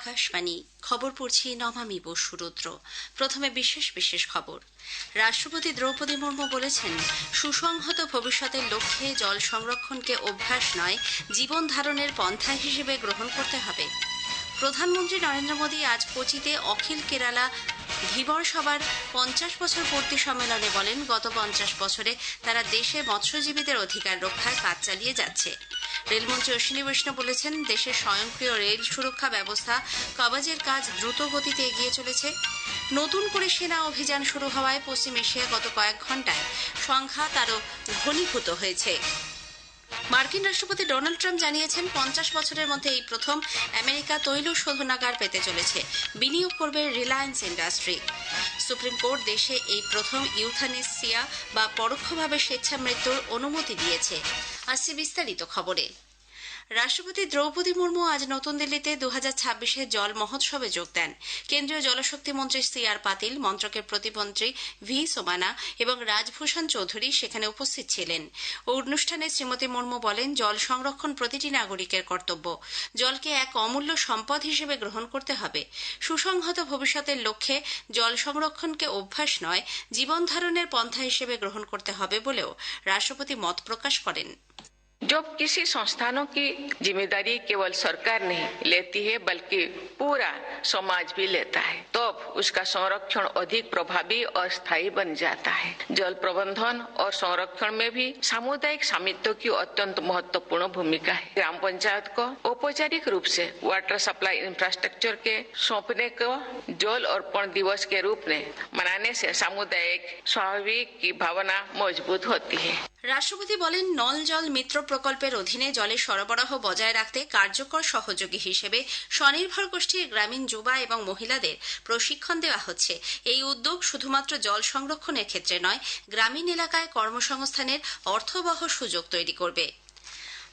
আকাশবাণী খবর পড়ছি নমামি বসুরুদ্র। প্রথমে বিশেষ বিশেষ খবর। রাষ্ট্রপতি দ্রৌপদী মুর্মু বলেছেন, সুসংহত ভবিষ্যতের লক্ষ্যে জল সংরক্ষণকে অভ্যাস নয়, জীবন ধারণের পন্থা হিসেবে গ্রহণ করতে হবে। প্রধানমন্ত্রী নরেন্দ্র মোদী আজ কোচিতে অখিল কেরালা ধীবর সভার 50 বছর পূর্তি সম্মেলনে বলেন, গত 50 বছরে তারা দেশে মৎস্যজীবীদের অধিকার রক্ষায় কাজ চালিয়ে যাচ্ছে। রেলমন্ত্রী অশ্বিনী বৈষ্ণব বলেছেন, দেশের স্বয়ংক্রিয় রেল সুরক্ষা ব্যবস্থা কবচের কাজ দ্রুত গতিতে এগিয়ে চলেছে। নতুন করে সেনা অভিযান শুরু হওয়ায় পশ্চিম এশিয়ায় গত কয়েক ঘণ্টায় সংঘাত আরও ঘনীভূত হয়েছে। মার্কিন রাষ্ট্রপতি ডোনাল্ড ট্রাম্প জানিয়েছেন, 50 বছরের মধ্যে এই প্রথম আমেরিকা তৈল শোধনাগার পেতে চলেছে। বিনিয়োগ করবে রিলায়েন্স ইন্ডাস্ট্রি। সুপ্রিম কোর্ট দেশে এই প্রথম ইউথানেসিয়া বা পরোক্ষভাবে স্বেচ্ছা মৃত্যুর অনুমতি দিয়েছে। আসছে বিস্তারিত খবরে। রাষ্ট্রপতি দ্রৌপদী মুর্মু আজ নতুন দিল্লিতে 2026 জল মহোৎসবে যোগ দেন। কেন্দ্রীয় জলশক্তি মন্ত্রী CR পাতিল, মন্ত্রকের প্রতিমন্ত্রী ভি সোমানা এবং রাজভূষণ চৌধুরী সেখানে উপস্থিত ছিলেন। অনুষ্ঠানে শ্রীমতী মুর্মু বলেন, জল সংরক্ষণ প্রতিটি নাগরিকের কর্তব্য। জলকে এক অমূল্য সম্পদ হিসেবে গ্রহণ করতে হবে। সুসংহত ভবিষ্যতের লক্ষ্যে জল সংরক্ষণকে অভ্যাস নয়, জীবন ধারণের পন্থা হিসেবে গ্রহণ করতে হবে বলেও রাষ্ট্রপতি মত প্রকাশ করেন। जब किसी संस्थानों की जिम्मेदारी केवल सरकार नहीं लेती है बल्कि पूरा समाज भी लेता है, तब उसका संरक्षण अधिक प्रभावी और स्थायी बन जाता है। जल प्रबंधन और संरक्षण में भी सामुदायिक स्वामित्व की अत्यंत महत्वपूर्ण भूमिका है। ग्राम पंचायत को औपचारिक रूप से वाटर सप्लाई इंफ्रास्ट्रक्चर के सौंपने को जल अर्पण दिवस के रूप में मनाने से सामुदायिक स्वाभाविक की भावना मजबूत होती है। রাষ্ট্রপতি বলেন, নল জল মিত্র প্রকল্পের অধীনে জলের সরবরাহ বজায় রাখতে কার্যকর সহযোগী হিসেবে স্বনির্ভর গোষ্ঠীর গ্রামীণ যুবা এবং মহিলাদের প্রশিক্ষণ দেওয়া হচ্ছে। এই উদ্যোগ শুধুমাত্র জল সংরক্ষণের ক্ষেত্রে নয়, গ্রামীণ এলাকায় কর্মসংস্থানের অর্থবহ সুযোগ তৈরি করবে।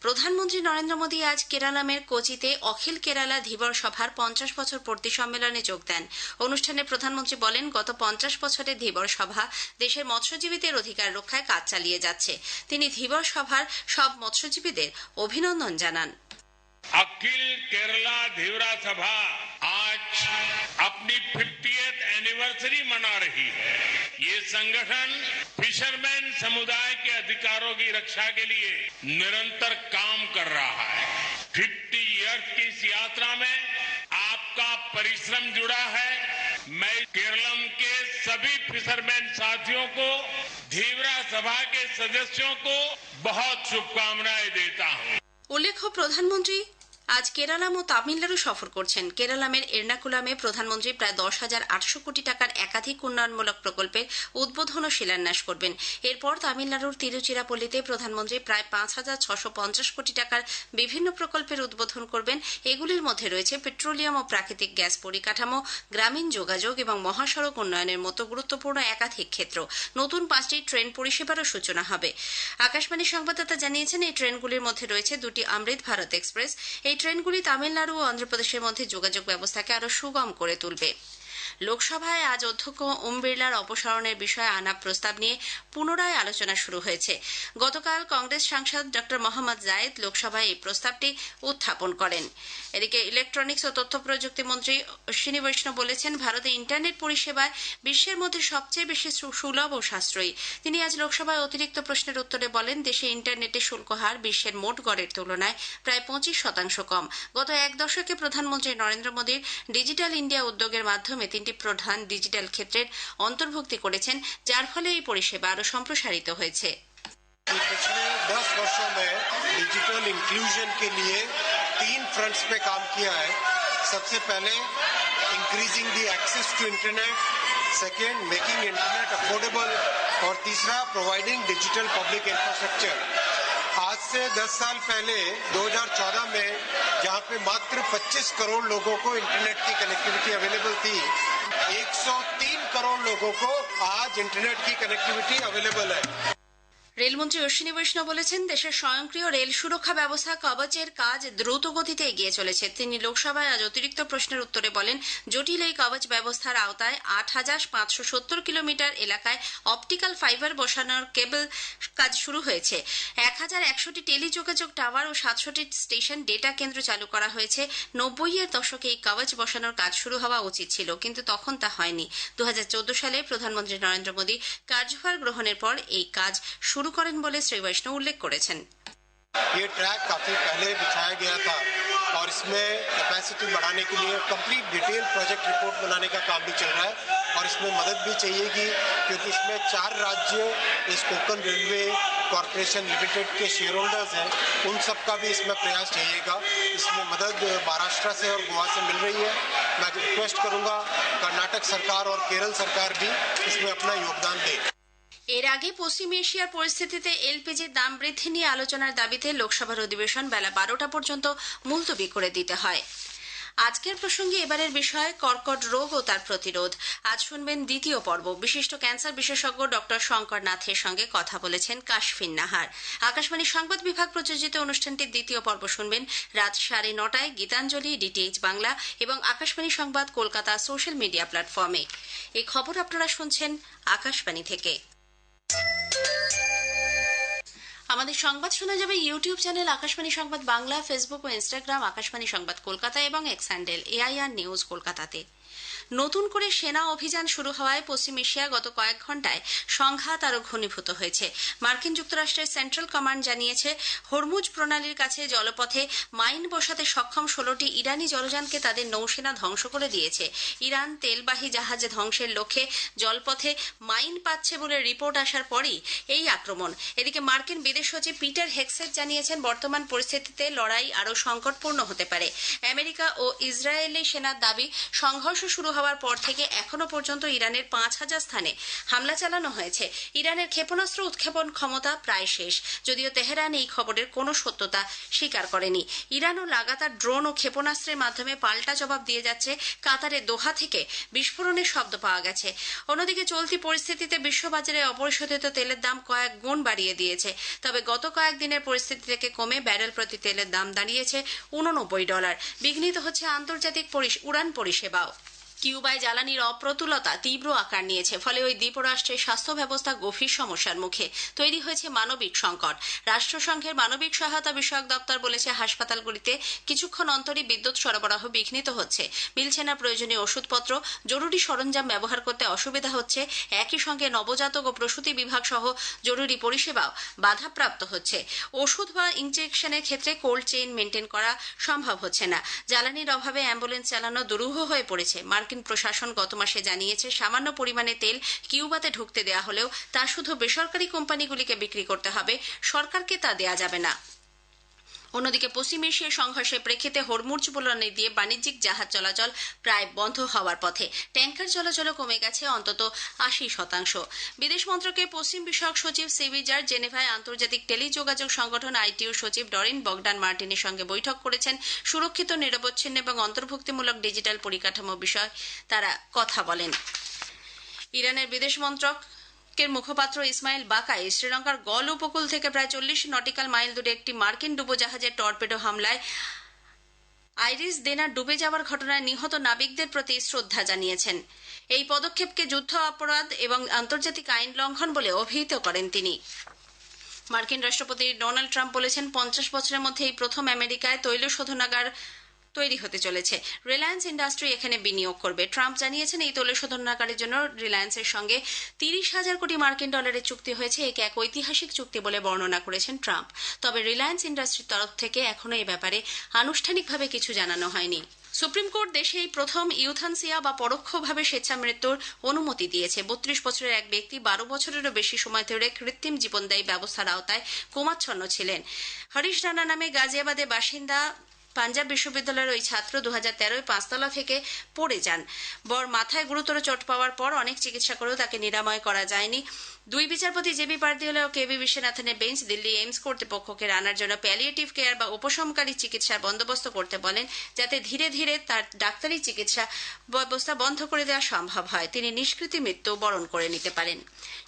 প্রধানমন্ত্রী নরেন্দ্র মোদী আজ কেরালামের কোচিতে অখিল কেরালা ধীবর সভার 50 বছর পূর্তি সম্মেলনে যোগ দেন। অনুষ্ঠানে প্রধানমন্ত্রী বলেন, গত 50 বছরের ধীবর সভা দেশের মৎস্যজীবীদের অধিকার রক্ষায় কাজ চালিয়ে যাচ্ছে। তিনি ধীবর সভার সব মৎস্যজীবীদের অভিনন্দন জানান। अखिल केरला धीवरा सभा आज अपनी 50th एनिवर्सरी मना रही है। ये संगठन फिशरमैन समुदाय के अधिकारों की रक्षा के लिए निरंतर काम कर रहा है। 50 इयर्स की इस यात्रा में आपका परिश्रम जुड़ा है। मैं केरलम के सभी फिशरमैन साथियों को, धीवरा सभा के सदस्यों को बहुत शुभकामनाएं देता हूं। উল্লেখ্য, প্রধানমন্ত্রী আজ কেরালাম ও তামিলনাড়ু সফর করছেন। কেরালামের এর্নাকুলামে প্রধানমন্ত্রী প্রায় 10,800 কোটি টাকার একাধিক উন্নয়নমূলক প্রকল্পের উদ্বোধন ও শিলান্যাস করবেন। এরপর তামিলনাড়ুর তিরুচিরাপল্লিতে প্রধানমন্ত্রী প্রায় 5,650 কোটি টাকার বিভিন্ন প্রকল্পের উদ্বোধন করবেন। এগুলির মধ্যে রয়েছে পেট্রোলিয়াম ও প্রাকৃতিক গ্যাস পরিকাঠামো, গ্রামীণ যোগাযোগ এবং মহাসড়ক উন্নয়নের মতো গুরুত্বপূর্ণ একাধিক ক্ষেত্র। নতুন 5টি ট্রেন পরিষেবারও সূচনা হবে। আকাশবাণীর সংবাদদাতা জানিয়েছেন, এই ট্রেনগুলির মধ্যে রয়েছে 2টি অমৃত ভারত এক্সপ্রেস। এই ট্রেনগুলি তামিলনাড়ু ও অন্ধ্রপ্রদেশের মধ্যে যোগাযোগ ব্যবস্থাকে আরও সুগম করে তুলবে। লোকসভায় আজ অধ্যক্ষ ওম বিড়লার অপসারণের বিষয়ে আনা প্রস্তাব নিয়ে পুনরায় আলোচনা শুরু হয়েছে। গতকাল কংগ্রেস সাংসদ ডক্টর মোহাম্মদ জায়েদ লোকসভায় এই প্রস্তাবটি উত্থাপন করেন। এদিকে ইলেকট্রনিক্স ও তথ্য প্রযুক্তি মন্ত্রী অশ্বিনী বৈষ্ণব বলেছেন, ভারতে ইন্টারনেট পরিষেবায় বিশ্বের মধ্যে সবচেয়ে বেশি সুলভ ও সাশ্রয়ী। তিনি আজ লোকসভায় অতিরিক্ত প্রশ্নের উত্তরে বলেন, দেশে ইন্টারনেটের শুল্ক হার বিশ্বের মোট গড়ের তুলনায় প্রায় 25% কম। গত এক দশকে প্রধানমন্ত্রী নরেন্দ্র মোদীর ডিজিটাল ইন্ডিয়া উদ্যোগের মাধ্যমে 3টি প্রধান ডিজিটাল ক্ষেত্রের অন্তর্ভুক্তি করেছেন, যার ফলে এই পরিষেবা আরও সম্প্রসারিত হয়েছে। पिछले 10 वर्षों में डिजिटल इंक्लूजन के लिए 3 फ्रंट्स पे काम किया है। सबसे पहले increasing the access to internet, second making internet affordable और तीसरा प्रोवाइडिंग डिजिटल पब्लिक इंफ्रास्ट्रक्चर। आज से 10 साल पहले 2014 में जहां पे मात्र 25 करोड़ लोगों को इंटरनेट की कनेक्टिविटी अवेलेबल थी, 103 करोड़ लोगों को आज इंटरनेट की कनेक्टिविटी अवेलेबल है। রেলমন্ত্রী অশ্বিনী বৈষ্ণব বলেছেন, দেশের স্বয়ংক্রিয় রেল সুরক্ষা ব্যবস্থা কবচের কাজ দ্রুত গতিতে এগিয়ে চলেছে। তিনি লোকসভায় আজ অতিরিক্ত প্রশ্নের উত্তরে বলেন, জটিল এই কবচ ব্যবস্থার আওতায় 8,570 কিলোমিটার এলাকায় অপটিক্যাল ফাইবার বসানোর কেবল কাজ শুরু হয়েছে। 1100টি টেলিযোগাযোগ টাওয়ার ও 700টি স্টেশন ডেটা কেন্দ্র চালু করা হয়েছে। 90-এর দশকে এই কবচ বসানোর কাজ শুরু হওয়া উচিত ছিল, কিন্তু তখন তা হয়নি। 2014 সালে প্রধানমন্ত্রী নরেন্দ্র মোদী কার্যভার গ্রহণের পর এই কাজ শুরু করেন বলে শ্রী বৈষ্ণব উল্লেখ করেছেন। ये ट्रैक काफी पहले बिछाया गया था और इसमें कैपेसिटी बढ़ाने के लिए कंप्लीट डिटेल प्रोजेक्ट रिपोर्ट बनाने का काम भी चल रहा है और इसमें मदद भी चाहिएगी, क्योंकि इसमें 4 राज्य इस कोंकण रेलवे कॉरपोरेशन लिमिटेड के शेयर होल्डर्स हैं, उन सब का भी इसमें प्रयास चाहिएगा। इसमें मदद महाराष्ट्र से और गोवा से मिल रही है। मैं रिक्वेस्ट करूंगा कर्नाटक सरकार और केरल सरकार भी इसमें अपना योगदान दे। এর আগে পশ্চিম এশিয়ার পরিস্থিতিতে এলপিজির দাম বৃদ্ধি নিয়ে আলোচনার দাবিতে লোকসভার অধিবেশন বেলা 12টা পর্যন্ত মুলতবি করে দিতে হয়। আজকের প্রসঙ্গে এবারের বিষয় কর্কট রোগ ও তার প্রতিরোধ। আজ শুনবেন দ্বিতীয় পর্ব। বিশিষ্ট ক্যান্সার বিশেষজ্ঞ ডক্টর শঙ্কর নাথের সঙ্গে কথা বলেছেন কাশফিন নাহার। আকাশবাণী সংবাদ বিভাগ প্রযোজিত অনুষ্ঠানটির দ্বিতীয় পর্ব শুনবেন রাত 9:30টায় গীতাঞ্জলি, ডিটিএইচ বাংলা এবং আকাশবাণী সংবাদ কলকাতা সোশ্যাল মিডিয়া প্ল্যাটফর্মে। এই খবর আপনারা শুনছেন আকাশবাণী থেকে। আমাদের সংবাদ শোনা যাবে ইউটিউব চ্যানেল আকাশবাণী সংবাদ বাংলা, ফেসবুক ও ইনস্টাগ্রাম আকাশবাণী সংবাদ কলকাতা এবং এক্স হ্যান্ডেল AIR নিউজ কলকাতাতে। নতুন করে সেনা অভিযান শুরু হওয়ায় পশ্চিম এশিয়া গত কয়েক ঘণ্টায় সংঘাত আরও ঘনীভূত হয়েছে। মার্কিন যুক্তরাষ্ট্রের সেন্ট্রাল কমান্ড জানিয়েছে, হরমুজ প্রণালীর কাছে জলপথে মাইন বসাতে সক্ষম 16টি ইরানি জলযানকে তাদের নৌসেনা ধ্বংস করে দিয়েছে। ইরান তেলবাহী জাহাজে ধ্বংসের লক্ষ্যে জলপথে মাইন পাচ্ছে বলে রিপোর্ট আসার পরই এই আক্রমণ। এদিকে মার্কিন বিদেশ সচিব পিটার হেগসেট জানিয়েছেন, বর্তমান পরিস্থিতিতে লড়াই আরও সংকটপূর্ণ হতে পারে। আমেরিকা ও ইসরায়েলি সেনার দাবি, সংঘর্ষ শুরু হওয়ার পর থেকে এখনো পর্যন্ত ইরানের 5000 স্থানে হামলা চালানো হয়েছে। ইরানের ক্ষেপণাস্ত্র উৎক্ষেপণ ক্ষমতা প্রায় শেষ, যদিও তেহরান এই খবরের কোনো সত্যতা স্বীকার করেনি। ইরানও লাগাতার ড্রোন ও ক্ষেপণাস্ত্রের মাধ্যমে পাল্টা জবাব দিয়ে যাচ্ছে। কাতারের দোহা থেকে বিস্ফোরণের শব্দ পাওয়া গেছে। অন্যদিকে চলতি পরিস্থিতিতে বিশ্ববাজারে অপরিশোধিত তেলের দাম কয়েক গুণ বাড়িয়ে দিয়েছে। তবে গত কয়েকদিনের পরিস্থিতি থেকে কমে ব্যারেল প্রতি তেলের দাম দাঁড়িয়েছে $89। বিঘ্নিত হচ্ছে আন্তর্জাতিক উড়ান পরিষেবাও। কিউবায় জ্বালানির অপ্রতুলতা তীব্র আকার নিয়েছে, ফলে ওই দ্বীপরাষ্ট্রের স্বাস্থ্য ব্যবস্থা গভীর সমস্যার মুখে। তৈরি হয়েছে মানবিক সংকট। রাষ্ট্রসংঘের মানবিক সহায়তা বিষয়ক দপ্তর বলেছে, হাসপাতালগুলিতে কিছুক্ষণ অন্তরই বিদ্যুৎ সরবরাহ বিঘ্নিত হচ্ছে। মিলছে না প্রয়োজনীয় ওষুধপত্র, জরুরি সরঞ্জাম ব্যবহার করতে অসুবিধা হচ্ছে। একই সঙ্গে নবজাতক ও প্রসূতি বিভাগ সহ জরুরি পরিষেবাও বাধাপ্রাপ্ত হচ্ছে। ওষুধ বা ইনজেকশনের ক্ষেত্রে কোল্ড চেইন মেনটেন করা সম্ভব হচ্ছে না। জ্বালানির অভাবে অ্যাম্বুলেন্স চালানো দুরূহ হয়ে পড়েছে। মার্কিন প্রশাসন গত মাসে জানিয়েছে, সামান্য পরিমাণে তেল কিউবাতে ঢুকতে দেয়া হলেও তা শুধু বেসরকারি কোম্পানিগুলিকে বিক্রি করতে হবে, সরকারকে তা দেয়া যাবে না। অন্যদিকে পশ্চিম এশিয়ার সংঘর্ষের প্রেক্ষিতে হরমুজ প্রণালী দিয়ে বাণিজ্যিক জাহাজ চলাচল প্রায় বন্ধ হওয়ার পথে। ট্যাঙ্কার চলাচলও কমে গেছে অন্তত 80%। বিদেশ মন্ত্রকের পশ্চিম বিষয়ক সচিব সিভিজার জেনেভায় আন্তর্জাতিক টেলিযোগাযোগ সংগঠন ITU সচিব ডরিন বগডান মার্টিনের সঙ্গে বৈঠক করেছেন। সুরক্ষিত, নিরবচ্ছিন্ন এবং অন্তর্ভুক্তিমূলক ডিজিটাল পরিকাঠামো বিষয়ে তারা কথা বলেন। ইরানের বিদেশ মন্ত্রক মুখপাত্র ইসমাইল বাকাই শ্রীলঙ্কার গল উপকূল থেকে প্রায় 40 নটিক্যাল মাইল দূরে একটি মার্কিন ডুবোজাহাজের টর্পেডো হামলায় আইরিস ডেনার ডুবে যাওয়ার ঘটনায় নিহত নাবিকদের প্রতি শ্রদ্ধা জানিয়েছেন। এই পদক্ষেপকে যুদ্ধ অপরাধ এবং আন্তর্জাতিক আইন লঙ্ঘন বলে অভিহিত করেন তিনি। মার্কিন রাষ্ট্রপতি ডোনাল্ড ট্রাম্প বলেছেন, 50 বছরের মধ্যে এই প্রথম আমেরিকায় তৈল শোধনাগার তৈরি হতে চলেছে। রিলায়েন্স ইন্ডাস্ট্রি এখানে বিনিয়োগ করবে। ট্রাম্প জানিয়েছেন, এই তৈল শোধনাগারের জন্য রিলায়েন্সের সঙ্গে 30,000 কোটি মার্কিন ডলারের চুক্তি হয়েছে। একে এক ঐতিহাসিক চুক্তি বলে বর্ণনা করেছেন ট্রাম্প। তবে রিলায়েন্স ইন্ডাস্ট্রির তরফ থেকে এখনো এ ব্যাপারে আনুষ্ঠানিকভাবে কিছু জানানো হয়নি। সুপ্রিম কোর্ট দেশে এই প্রথম ইউথানসিয়া বা পরোক্ষভাবে স্বেচ্ছা মৃত্যুর অনুমতি দিয়েছে। 32 বছরের এক ব্যক্তি 12 বছরেরও বেশি সময় ধরে কৃত্রিম জীবনদায়ী ব্যবস্থার আওতায় কোমাচ্ছন্ন ছিলেন। হরিশ রানা নামে গাজিয়াবাদের বাসিন্দা পাঞ্জাব বিশ্ববিদ্যালয়ের ওই ছাত্র 2013 5তলা থেকে পড়ে যান। মাথায় গুরুতর চোট পাওয়ার পর অনেক চিকিৎসা করেও তাকে নিরাময় করা যায়নি। 2 বিচারপতি জেবি পারদিওয়ালা ও কেবি বিশ্বনাথনের বেঞ্চ দিল্লি এইমস কর্তৃপক্ষকে রানার জন্য প্যালিয়েটিভ কেয়ার বা উপশমকারী চিকিৎসার বন্দোবস্ত করতে বলেন, যাতে ধীরে ধীরে তার ডাক্তারি চিকিৎসা ব্যবস্থা বন্ধ করে দেওয়া সম্ভব হয়, তিনি নিষ্কৃতি মৃত্যু বরণ করে নিতে পারেন।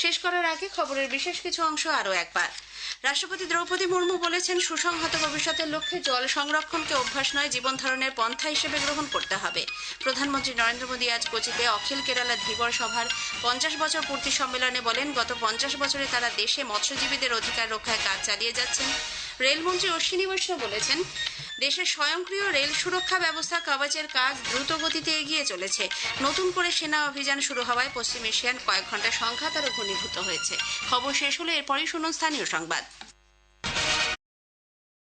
শেষ করার আগে খবরের বিশেষ কিছু অংশ আরও একবার। রাষ্ট্রপতি দ্রৌপদী মুর্মু বলেছেন, সুসংহত ভবিষ্যতের লক্ষ্যে জল সংরক্ষণকে অভ্যাস নয়, জীবন ধারণের পন্থা হিসেবে গ্রহণ করতে হবে। প্রধানমন্ত্রী নরেন্দ্র মোদী আজ কোচিতে অখিল কেরালা ধীবর সভার 50 বছর পূর্তি সম্মেলনে বলেন, গত গত 50 বছরে তারা দেশে মৎস্যজীবীদের অধিকার রক্ষায় কাজ চালিয়ে যাচ্ছেন। রেলমন্ত্রী অশ্বিনী বৈষ্ণব বলেছেন, দেশের স্বয়ংক্রিয় রেল সুরক্ষা ব্যবস্থা কবচের কাজ দ্রুত গতিতে এগিয়ে চলেছে। নতুন করে সেনা অভিযান শুরু হওয়ায় পশ্চিম এশিয়ার কয়েক ঘন্টা সংঘাত আরও ঘনীভূত হয়েছে। খবর শেষ হলো, এরপরই শুনুন স্থানীয় সংবাদ।